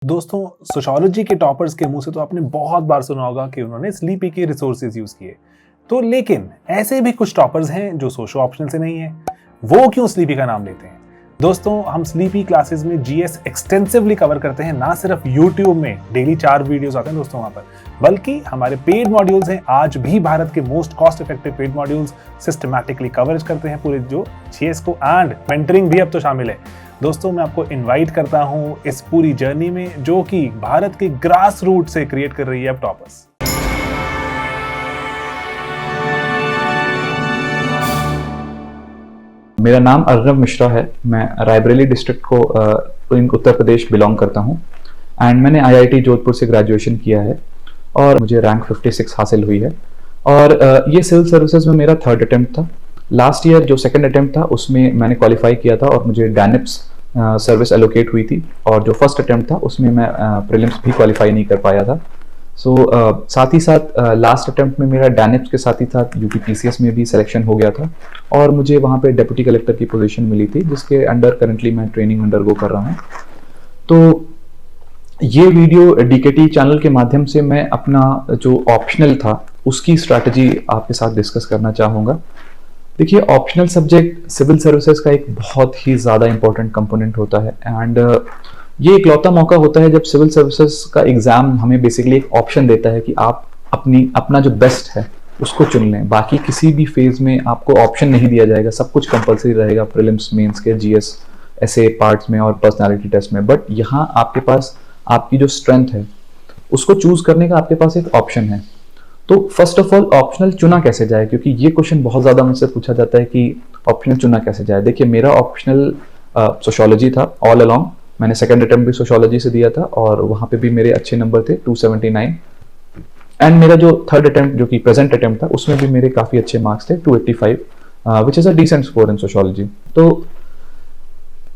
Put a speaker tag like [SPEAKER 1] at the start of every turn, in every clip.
[SPEAKER 1] दोस्तों, सोशियोलॉजी के टॉपर्स के मुंह से तो आपने बहुत बार सुना होगा कि उन्होंने स्लीपी के रिसोर्सेज यूज किए। तो लेकिन ऐसे भी कुछ टॉपर्स हैं जो सोशो ऑप्शनल से नहीं है। वो क्यों स्लीपी का नाम लेते हैं? दोस्तों, हम स्लीपी क्लासेस में जीएस एक्सटेंसिवली कवर करते हैं। ना सिर्फ यूट्यूब में डेली 4 वीडियोस आते हैं दोस्तों वहां पर, बल्कि हमारे पेड मॉड्यूल्स हैं। आज भी भारत के most cost effective paid modules systematically coverage करते हैं पूरे जो जीएस को, एंड मेंटरिंग भी अब तो शामिल है। दोस्तों, मैं आपको इनवाइट करता हूं इस पूरी जर्नी में जो कि भारत के ग्रास रूट से क्रिएट कर रही है अब टॉपर्स।
[SPEAKER 2] मेरा नाम अर्नब मिश्रा है। मैं रायबरेली डिस्ट्रिक्ट को उत्तर प्रदेश बिलोंग करता हूं एंड मैंने आईआईटी जोधपुर से ग्रेजुएशन किया है और मुझे रैंक 56 हासिल हुई है। और ये सिविल सर्विसेज में मेरा 3rd अटेम्प्ट था। लास्ट ईयर जो 2nd अटेम्प्ट था उसमें मैंने क्वालिफाई किया था और मुझे डैनिप्स सर्विस एलोकेट हुई थी, और जो फर्स्ट अटेम्प्ट था उसमें मैं प्रीलिम्स भी क्वालिफाई नहीं कर पाया था। साथ ही साथ लास्ट अटेम्प्ट में मेरा डैनिप्स के साथ ही साथ यूपीपीसीएस में भी सिलेक्शन हो गया था और मुझे वहाँ पे डिप्टी कलेक्टर की पोजीशन मिली थी, जिसके अंडर करंटली मैं ट्रेनिंग अंडरगो कर रहा हूँ। तो ये वीडियो डीकेटी चैनल के माध्यम से मैं अपना जो ऑप्शनल था उसकी स्ट्रैटेजी आपके साथ डिस्कस करना चाहूँगा। देखिए, ऑप्शनल सब्जेक्ट सिविल सर्विसेज का एक बहुत ही ज़्यादा इंपॉर्टेंट कंपोनेंट होता है एंड ये इकलौता मौका होता है जब सिविल सर्विसेज का एग्जाम हमें बेसिकली एक ऑप्शन देता है कि आप अपना जो बेस्ट है उसको चुन लें। बाकी किसी भी फेज में आपको ऑप्शन नहीं दिया जाएगा, सब कुछ कंपलसरी रहेगा प्रीलिम्स, मेंस के, जीएस, एसए पार्ट्स में और पर्सनालिटी टेस्ट में। बट यहाँ आपके पास आपकी जो स्ट्रेंथ है उसको चूज करने का आपके पास एक ऑप्शन है। तो फर्स्ट ऑफ ऑल, ऑप्शनल चुना कैसे जाए, क्योंकि ये क्वेश्चन बहुत ज्यादा मुझसे पूछा जाता है कि ऑप्शनल चुना कैसे जाए। देखिए, मेरा ऑप्शनल सोशियोलॉजी था ऑल अलोंग। मैंने 2nd अटेम्प्ट भी सोशियोलॉजी से दिया था और वहां पे भी मेरे अच्छे नंबर थे 279। एंड मेरा जो 3rd अटेम्प्ट जो कि प्रेजेंट अटेम्प्ट था उसमें भी मेरे काफी अच्छे मार्क्स थे 285, which is a decent score in sociology. तो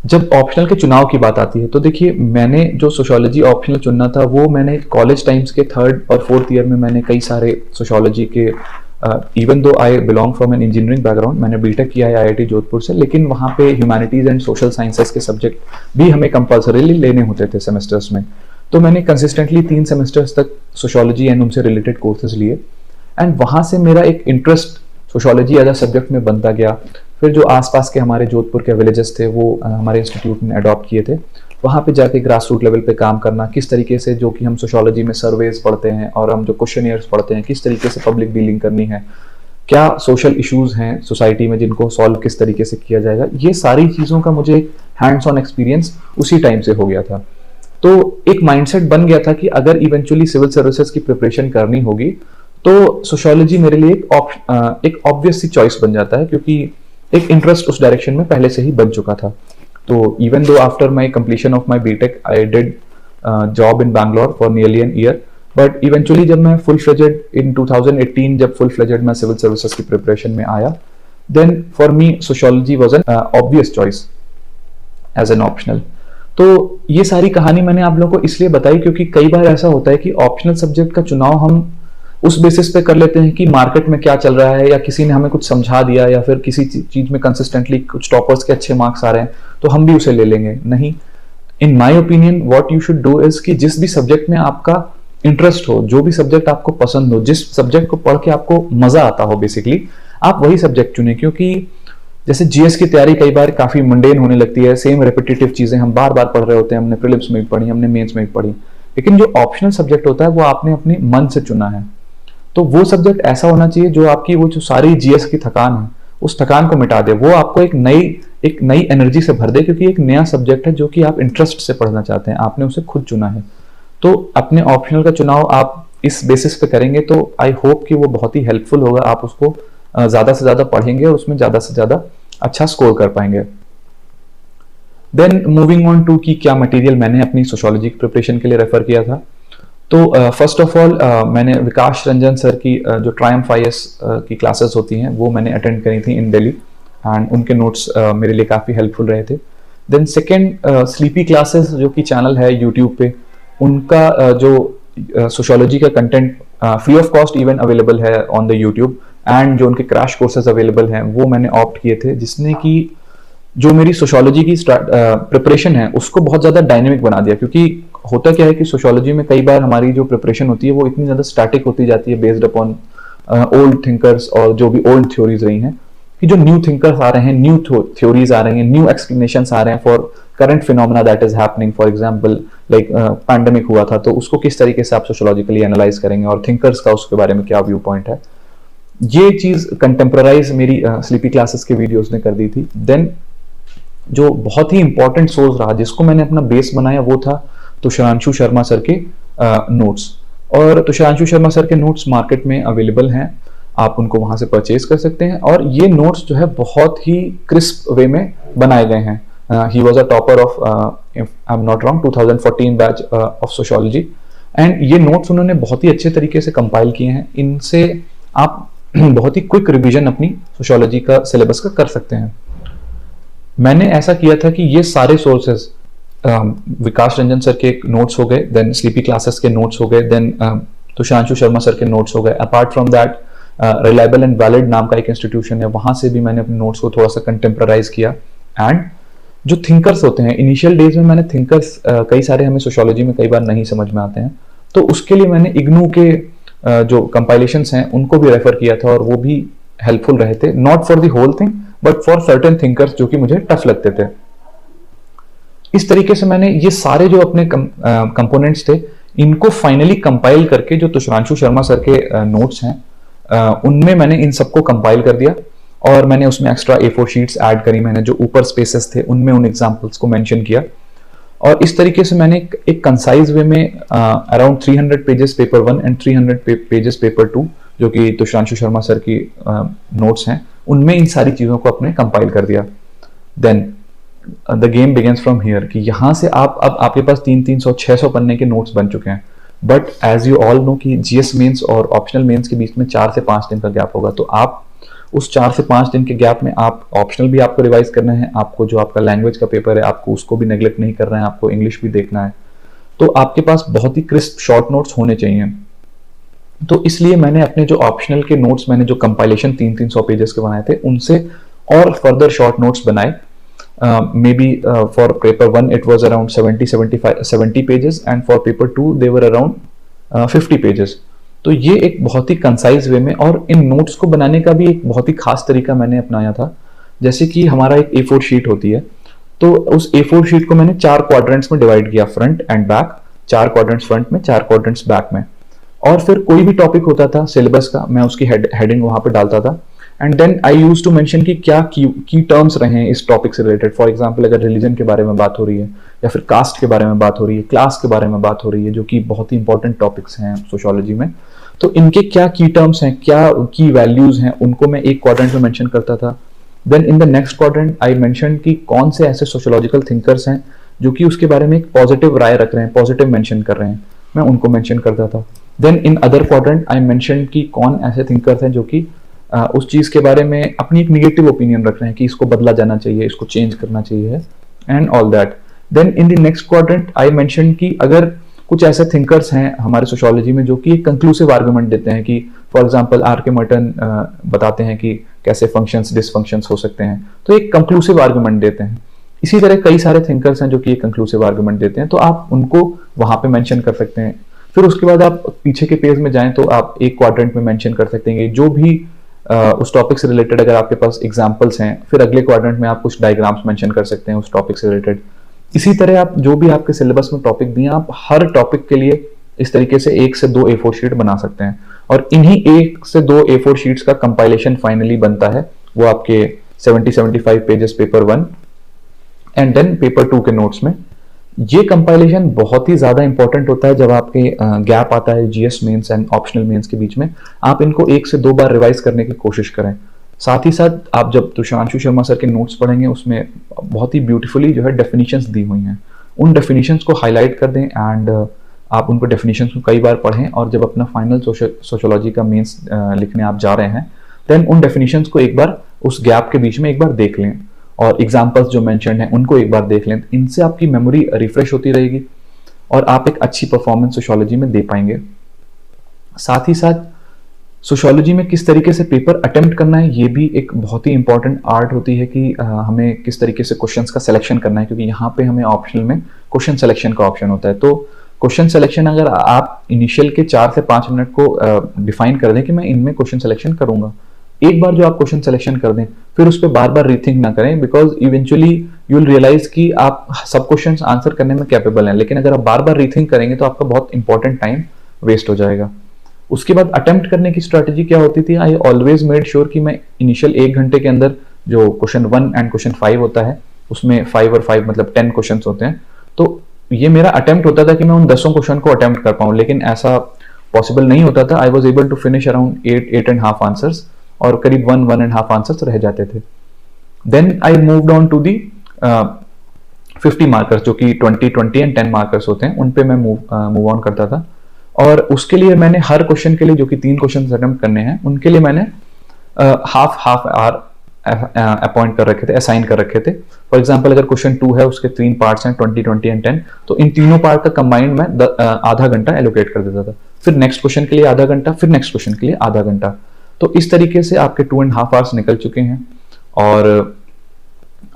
[SPEAKER 2] जब ऑप्शनल के चुनाव की बात आती है तो देखिए, मैंने जो सोशियोलॉजी ऑप्शनल चुनना था वो मैंने कॉलेज टाइम्स के 3rd और 4th ईयर में मैंने कई सारे सोशियोलॉजी के, even though I belong from an engineering background, मैंने बीटेक किया है आईआईटी जोधपुर से, लेकिन वहाँ पे ह्यूमैनिटीज एंड सोशल साइंसेस के सब्जेक्ट भी हमें कंपल्सरीली लेने होते थे सेमेस्टर्स में। तो मैंने कंसिस्टेंटली 3 सेमेस्टर्स तक सोशियोलॉजी एंड उनसे रिलेटेड कोर्सेज लिए एंड वहाँ से मेरा एक interest sociology as a subject में बनता गया। फिर जो आसपास के हमारे जोधपुर के विलेजेस थे वो हमारे इंस्टीट्यूट ने अडॉप्ट किए थे। वहाँ पे जाके ग्रास रूट लेवल पे काम करना, किस तरीके से जो कि हम सोशियोलॉजी में सर्वेज पढ़ते हैं और हम जो क्वेश्चनियर्स पढ़ते हैं, किस तरीके से पब्लिक डीलिंग करनी है, क्या सोशल इश्यूज हैं सोसाइटी में जिनको सॉल्व किस तरीके से किया जाएगा, ये सारी चीज़ों का मुझे हैंड्स ऑन एक्सपीरियंस उसी टाइम से हो गया था। तो एक माइंडसेट बन गया था कि अगर इवेंचुअली सिविल सर्विसेज की प्रिपरेशन करनी होगी तो सोशियोलॉजी मेरे लिए एक ऑब्वियस सी चॉइस बन जाता है, क्योंकि एक इंटरेस्ट उस डायरेक्शन में पहले से ही बन चुका था। तो even though after my completion of my BTech I did job in Bangalore for nearly an year, but eventually जब मैं फुल फ्लेजेड इन 2018 जब फुल फ्लेजेड मैं सिविल सर्विसेज की प्रिपरेशन में आया, then for me sociology was an obvious choice as an optional. तो ये सारी कहानी मैंने आप लोगों को इसलिए बताई क्योंकि कई बार ऐसा होता है कि ऑप्शनल सब्जेक्ट का चुनाव हम उस बेसिस पे कर लेते हैं कि मार्केट में क्या चल रहा है, या किसी ने हमें कुछ समझा दिया, या फिर किसी चीज में कंसिस्टेंटली कुछ टॉपर्स के अच्छे मार्क्स आ रहे हैं तो हम भी उसे ले लेंगे। नहीं, in my opinion what you should do is कि जिस भी सब्जेक्ट में आपका इंटरेस्ट हो, जो भी सब्जेक्ट आपको पसंद हो, जिस सब्जेक्ट को पढ़ के आपको मजा आता हो, बेसिकली आप वही सब्जेक्ट चुने। क्योंकि जैसे जीएस की तैयारी कई बार काफी मंडेन होने लगती है, सेम रेपिटेटिव चीजें हम बार बार पढ़ रहे होते हैं, हमने प्रीलिम्स में भी पढ़ी, हमने मेंस में भी पढ़ी, लेकिन जो ऑप्शनल सब्जेक्ट होता है वो आपने अपने मन से चुना है। तो वो सब्जेक्ट ऐसा होना चाहिए जो आपकी वो जो सारी जीएस की थकान है उस थकान को मिटा दे, वो आपको एक नई एनर्जी से भर दे, क्योंकि एक नया सब्जेक्ट है जो कि आप इंटरेस्ट से पढ़ना चाहते हैं, आपने उसे खुद चुना है। तो अपने ऑप्शनल का चुनाव आप इस बेसिस पे करेंगे तो आई होप कि वो बहुत ही हेल्पफुल होगा। आप उसको ज्यादा से ज्यादा पढ़ेंगे और उसमें ज्यादा से ज्यादा अच्छा स्कोर कर पाएंगे। देन मूविंग ऑन टू कि क्या मटेरियल मैंने अपनी सोशियोलॉजी की प्रिपरेशन के लिए रेफर किया था। तो फर्स्ट ऑफ ऑल मैंने विकास रंजन सर की जो ट्रायम्फ आईएएस की क्लासेस होती हैं वो मैंने अटेंड करी थी इन दिल्ली, एंड उनके नोट्स मेरे लिए काफ़ी हेल्पफुल रहे थे। देन सेकेंड, स्लीपी क्लासेस जो कि चैनल है यूट्यूब पे, उनका जो सोशियोलॉजी का content free of cost even available है ऑन द यूट्यूब, एंड जो उनके क्रैश कोर्सेज अवेलेबल हैं वो मैंने ऑप्ट किए थे, जिसने कि जो मेरी सोशियोलॉजी की प्रिपरेशन है उसको बहुत ज़्यादा डायनेमिक बना दिया। क्योंकि होता क्या है कि सोशियोलॉजी में कई बार हमारी जो प्रिपरेशन होती है वो इतनी ज़्यादा स्टैटिक होती जाती है बेस्ड अपॉन ओल्ड थिंकर्स और जो भी ओल्ड थ्योरीज रही हैं, कि जो न्यू थिंकर्स आ रहे हैं, न्यू थ्योरीज आ रही हैं, न्यू एक्सप्लेनेशंस आ रहे हैं for current phenomena that is happening. For example like pandemic हुआ था, तो उसको किस तरीके से आप सोशियोलॉजिकली एनालाइज करेंगे और थिंकर्स का उसके बारे में क्या व्यू पॉइंट है। ये चीज कंटेम्पराइज मेरी स्लीपी क्लासेस के वीडियोस ने कर दी थी। देन जो बहुत ही इंपॉर्टेंट सोर्स रहा जिसको मैंने अपना बेस बनाया वो था तुषारांशु शर्मा सर के नोट्स। और तुषारांशु शर्मा सर के नोट्स मार्केट में अवेलेबल हैं, आप उनको वहां से परचेज कर सकते हैं। और ये नोट्स जो है बहुत ही क्रिस्प वे में बनाए गए हैं। He was a topper of, if I am not wrong, 2014 batch of sociology. And ये नोट्स उन्होंने बहुत ही अच्छे तरीके से कंपाइल किए हैं। इनसे आप बहुत ही क्विक रिवीजन अपनी सोशियोलॉजी का सिलेबस का कर सकते हैं। मैंने ऐसा किया था कि ये सारे सोर्सेज, विकास रंजन सर के नोट्स हो गए, देन स्लीपी क्लासेस के नोट्स हो गए, देन तुषारांशु शर्मा सर के नोट्स हो गए। Apart from that reliable and valid नाम का एक इंस्टीट्यूशन है, वहां से भी मैंने अपने नोट्स को थोड़ा सा कंटेम्पराइज किया। एंड जो थिंकर्स होते हैं, इनिशियल डेज में मैंने थिंकर्स कई सारे हमें सोशियोलॉजी में कई बार नहीं समझ में आते हैं, तो उसके लिए मैंने इग्नू के जो कंपाइलेशंस हैं उनको भी रेफर किया था और वो भी हेल्पफुल रहे थे, not for the whole thing but for certain thinkers जो कि मुझे टफ लगते थे। इस तरीके से मैंने ये सारे जो अपने कंपोनेंट्स थे इनको फाइनली कंपाइल करके जो तुषारांशु शर्मा सर के नोट्स हैं उनमें मैंने इन सबको कंपाइल कर दिया। और मैंने उसमें एक्स्ट्रा A4 शीट्स ऐड करी, मैंने जो ऊपर स्पेसेस थे उनमें उन एग्जांपल्स को मेंशन किया। और इस तरीके से मैंने एक कंसाइज वे में around 300 pages paper 1 and 300 pages paper 2 जो कि तुषारांशु शर्मा सर की नोट्स हैं उनमें इन सारी चीजों को अपने कंपाइल कर दिया। Then the game begins from here कि यहाँ से आप अब आपके पास 300-600 पन्ने के नोट्स बन चुके हैं। But as you all know कि जीएस मेंस और ऑप्शनल मेंस के बीच में 4 से 5 दिन का गैप होगा, तो आप उस 4 से 5 दिन के गैप में आप ऑप्शनल भी आपको रिवाइज करना है, आपको जो आपका लैंग्वेज का पेपर है आपको उसको भी नेग्लेक्ट नहीं करना है, आपको इंग्लिश भी देखना है। तो आपके पास बहुत ही क्रिस्प शॉर्ट नोट्स होने चाहिए। तो इसलिए मैंने अपने जो ऑप्शनल के नोट्स, मैंने जो कंपाइलेशन 300 पेजेस के बनाए थे उनसे और फर्दर शॉर्ट नोट्स बनाए। Maybe for paper 1 it was around 70 pages and for paper 2 they were around 50 pages। तो ये एक बहुत ही कंसाइज वे में, और इन नोट्स को बनाने का भी एक बहुत ही खास तरीका मैंने अपनाया था। जैसे कि हमारा एक A4 शीट होती है, तो उस A4 शीट को मैंने 4 क्वाड्रेंट्स में डिवाइड किया, front end back, 4 quadrants front में, 4 क्वाड्रेंट्स बैक में। और फिर कोई भी टॉपिक होता था सिलेबस का, मैं उसकी हेडिंग वहां पे डालता था। And then I use to mention कि क्या की टर्म्स रहे हैं इस टॉपिक से रिलेटेड। फॉर एग्जांपल अगर रिलीजन के बारे में बात हो रही है, या फिर कास्ट के बारे में बात हो रही है, क्लास के बारे में बात हो रही है, जो कि बहुत ही इंपॉर्टेंट टॉपिक्स हैं सोशियोलॉजी में, तो इनके क्या की टर्म्स हैं, क्या की वैल्यूज हैं, उनको मैं एक क्वाड्रेंट में मेंशन करता था। Then in the next quadrant I mention कि कौन से ऐसे सोशियोलॉजिकल थिंकर्स हैं जो कि उसके बारे में एक पॉजिटिव राय रख रहे हैं, पॉजिटिव मेंशन कर रहे हैं, मैं उनको मेंशन करता था। Then in other quadrant I mention कि कौन ऐसे थिंकर्स हैं जो कि उस चीज के बारे में अपनी एक निगेटिव ओपिनियन रख रहे हैं कि इसको बदला जाना चाहिए, इसको चेंज करना चाहिए, and all that. Then in the next quadrant I mention कि अगर कुछ ऐसे थिंकर्स हैं हमारे सोशियोलॉजी में जो कि एक कंक्लूसिव आर्गुमेंट देते हैं, कि फॉर एग्जांपल R.K. मर्टन बताते हैं कि कैसे फंक्शंस डिसफंक्शंस हो सकते हैं, तो एक कंक्लूसिव आर्गुमेंट देते हैं। इसी तरह कई सारे थिंकर्स हैं जो कि एक कंक्लूसिव आर्गुमेंट देते हैं, तो आप उनको वहां पे मेंशन कर सकते हैं। फिर उसके बाद आप पीछे के पेज में जाएं तो आप एक क्वाड्रेंट में मेंशन कर सकते हैं जो भी उस टॉपिक से रिलेटेड अगर आपके पास एग्जांपल्स हैं। फिर अगले क्वाड्रेंट में आप कुछ डायग्राम्स मेंशन कर सकते हैं उस टॉपिक से रिलेटेड। इसी तरह आप जो भी आपके सिलेबस में टॉपिक दिए, आप हर टॉपिक के लिए इस तरीके से 1 से 2 A4 शीट बना सकते हैं, और इन्हीं 1 से 2 A4 शीट्स का कंपाइलेशन फाइनली बनता है, वो आपके 70-75 pages paper 1 and then paper 2 के नोट्स में। ये कंपाइलेशन बहुत ही ज्यादा इंपॉर्टेंट होता है जब आपके गैप आता है GS mains and optional mains के बीच में। आप इनको 1 से 2 बार रिवाइज करने की कोशिश करें। साथ ही साथ आप जब तुषारांशु शर्मा सर के नोट्स पढ़ेंगे उसमें बहुत ही ब्यूटीफुली जो है डेफिनेशंस दी हुई हैं, उन डेफिनेशंस को हाईलाइट कर दें एंड आप उनको डेफिनेशंस को कई बार पढ़ें, और जब अपना फाइनल सोशियोलॉजी का मेंस लिखने आप जा रहे हैं देन उन डेफिनेशंस को एक बार उस गैप के बीच में एक बार देख लें, और एग्जाम्पल्स जो मेंशन्ड हैं उनको एक बार देख लें। इनसे आपकी मेमोरी रिफ्रेश होती रहेगी और आप एक अच्छी परफॉर्मेंस सोशियोलॉजी में दे पाएंगे। साथ ही साथ सोशियोलॉजी में किस तरीके से पेपर अटेम्प्ट करना है, ये भी एक बहुत ही इंपॉर्टेंट आर्ट होती है कि हमें किस तरीके से क्वेश्चंस का सिलेक्शन करना है, क्योंकि यहाँ पे हमें ऑप्शनल में क्वेश्चन सिलेक्शन का ऑप्शन होता है। तो क्वेश्चन सिलेक्शन अगर आप इनिशियल के 4 से 5 मिनट को डिफाइन कर दें कि मैं इनमें क्वेश्चन सिलेक्शन करूंगा, एक बार जो आप क्वेश्चन सिलेक्शन कर दें फिर उस पर बार बार रीथिंक ना करें, because eventually you will realise कि आप सब क्वेश्चंस आंसर करने में कैपेबल हैं, लेकिन अगर आप बार बार रीथिंक करेंगे तो आपका बहुत इंपॉर्टेंट टाइम वेस्ट हो जाएगा। उसके बाद अटेम्प्ट करने की स्ट्रैटेजी क्या होती थी, आई ऑलवेज मेड श्योर कि मैं इनिशियल 1 घंटे के अंदर जो क्वेश्चन 1 एंड क्वेश्चन 5 होता है उसमें 5 और 5 मतलब 10 क्वेश्चन होते हैं, तो ये मेरा अटेम्प्ट होता था कि मैं उन 10 क्वेश्चन को अटेम्प्ट कर पाऊं, लेकिन ऐसा पॉसिबल नहीं होता था। I was able to finish around 8.5 answers और करीब 1.5 आंसर्स रह जाते थे। Then I moved on to the 50 markers जो कि 20 एंड 10 मार्कर्स होते हैं, उन पे मैं मूव ऑन करता था। और उसके लिए मैंने हर क्वेश्चन के लिए जो कि 3 क्वेश्चन अटेम्प्ट करने हैं उनके लिए मैंने हाफ आवर अपॉइंट कर रखे थे, असाइन कर रखे थे। फॉर एग्जांपल अगर क्वेश्चन 2 है उसके 3 पार्ट्स हैं 20 एंड 10, तो इन तीनों पार्ट का कंबाइंड मैं आधा घंटा एलोकेट कर देता था, फिर नेक्स्ट क्वेश्चन के लिए आधा घंटा, फिर नेक्स्ट क्वेश्चन के लिए आधा घंटा। तो इस तरीके से आपके 2.5 आवर्स निकल चुके हैं। और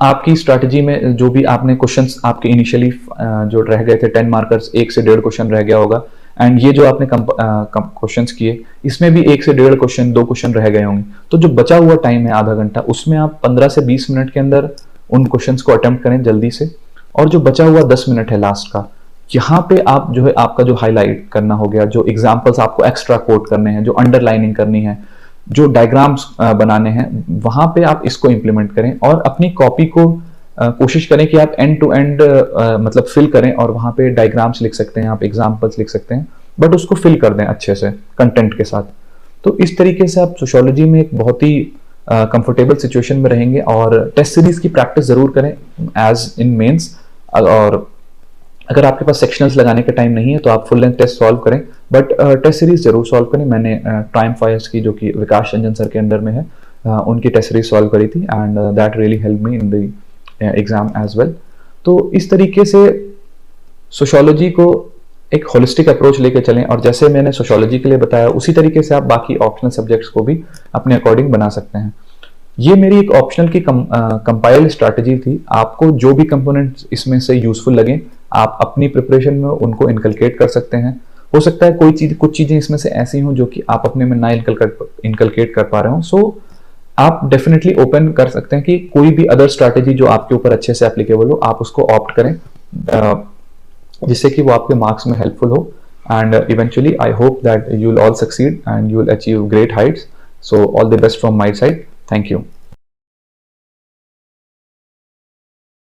[SPEAKER 2] आपकी स्ट्रैटेजी में जो भी आपने क्वेश्चंस आपके इनिशियली जो रह गए थे 10 मार्कर्स, 1 से 1.5 क्वेश्चन रह गया होगा, एंड ये जो आपने क्वेश्चंस किए इसमें भी 1 से 1.5 क्वेश्चन 2 क्वेश्चन रह गए होंगे। तो जो बचा हुआ टाइम है आधा घंटा, उसमें आप 15 से 20 मिनट के अंदर उन क्वेश्चंस को अटेम्प्ट करें जल्दी से। और जो बचा हुआ 10 मिनट है लास्ट का, यहाँ पे आप जो है आपका जो हाईलाइट करना हो गया, जो एग्जाम्पल्स आपको एक्स्ट्रा कोट करने हैं, जो अंडरलाइनिंग करनी है, जो डायग्राम्स बनाने हैं, वहां पे आप इसको इंप्लीमेंट करें और अपनी कॉपी को कोशिश करें कि आप एंड टू एंड मतलब फिल करें, और वहां पे डायग्राम्स लिख सकते हैं, आप एग्जाम्पल्स लिख सकते हैं, बट उसको फिल कर दें अच्छे से कंटेंट के साथ। तो इस तरीके से आप सोशियोलॉजी में एक बहुत ही कंफर्टेबल सिचुएशन में रहेंगे। और टेस्ट सीरीज की प्रैक्टिस जरूर करें एज इन मेंस, और अगर आपके पास सेक्शनल्स लगाने का टाइम नहीं है तो आप फुल लेंथ टेस्ट सॉल्व करें, बट टेस्ट सीरीज जरूर सॉल्व करें। मैंने टाइम्स फायर्स की जो कि विकास रंजन सर के अंडर में है, उनकी टेस्ट सीरीज सॉल्व करी थी, and that really help me in the exam as well. तो इस तरीके से सोशियोलॉजी को एक होलिस्टिक अप्रोच लेके चलें, और जैसे मैंने सोशियोलॉजी के लिए बताया उसी तरीके से आप बाकी ऑप्शनल सब्जेक्ट्स को भी अपने अकॉर्डिंग बना सकते हैं। ये मेरी एक ऑप्शनल की कंपाइल्ड स्ट्रैटेजी थी। आपको जो भी कंपोनेंट्स इसमें से यूजफुल लगे आप अपनी प्रिपरेशन में उनको इनकलकेट कर सकते हैं। हो सकता है कुछ चीजें इसमें से ऐसी हों जो कि आप अपने में ना इनकलकेट कर पा रहे हो, सो आप डेफिनेटली ओपन कर सकते हैं कि कोई भी अदर स्ट्रैटेजी जो आपके ऊपर अच्छे से एप्लीकेबल हो आप उसको ऑप्ट करें, जिससे कि वो आपके मार्क्स में हेल्पफुल हो। And eventually I hope that you will all succeed and you will achieve great Heights. So all the best from my side. Thank you.